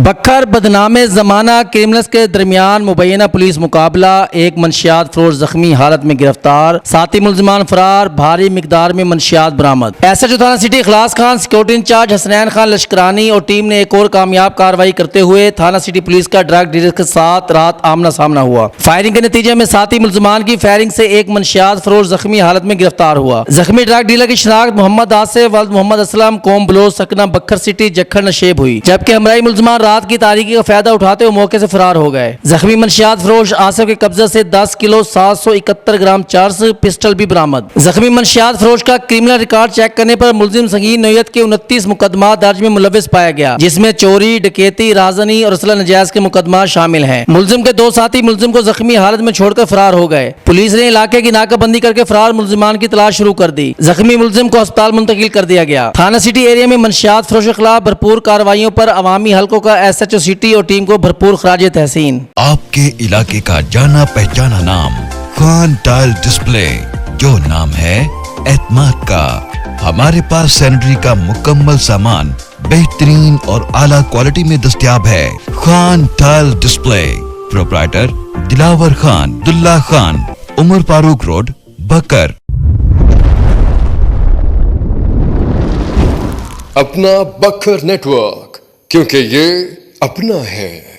बखर बदनामे ज़माना क्रिमिनल्स के दरमियान मुबैना पुलिस मुकाबला। एक मंशियात फरोश जख्मी हालत में गिरफ्तार, साथी मुलजिमान फरार, भारी मिकदार में मंशियात बरामद। एसएचओ थाना city Ikhlas Khan, security in charge Hasnain Khan Lashkarani और टीम ने एक और कामयाब कार्रवाई करते हुए थाना सिटी पुलिस का ड्रग डीलर के साथ रात आमना सामना हुआ। फायरिंग के नतीजे में साथी मुलजिमान की फायरिंग से एक मंशियात फरोश जख्मी हालत में गिरफ्तार हुआ। जख्मी ड्रग डीलर की शिनाख्त मोहम्मद आसिफ वल्द मोहम्मद असलम कौम बलोच सकना बखर सिटी जखर नशेब हुई, जबकि हमराई मुलजिमान रात की तारीकी का फायदा उठाते हुए मौके से फरार हो गए। जख्मी मंशियात फरोश आसिफ के कब्जे से 10 किलो 771 ग्राम चार्ज पिस्टल भी बरामद। जख्मी मंशियात फरोश का क्रिमिनल रिकॉर्ड चेक करने पर मुलजिम संगीन नौयत के 29 मुकदमा दर्ज में मुलविस पाया गया, जिसमें चोरी, डकैती, राजनी और असला नजायज के मुकदमा शामिल हैं। मुलजिम के दो साथी मुलजिम को जख्मी हालत में छोड़कर फरार हो गए। पुलिस ने इलाके की नाकाबंदी करके फरार मुलजिमान की तलाश शुरू कर दी। जख्मी मुलजिम को अस्पताल मुंतकिल कर दिया गया। थाना सिटी एरिया में मंशियात फरोश के खिलाफ भरपूर कार्रवाइयों पर अवामी हल्कों का एसएचओ सिटी और टीम को भरपूर खराज तहसीन। आपके इलाके का जाना पहचाना नाम खान टाइल डिस्प्ले, जो नाम है एतमाद का। हमारे पास सैनिटरी का मुकम्मल सामान बेहतरीन और आला क्वालिटी में दस्तयाब है। Khan tile display, proprietor Dilawar Khan, Dulla Khan, Umar Farooq road, Bakar. अपना बखर नेटवर्क, क्योंकि ये अपना है।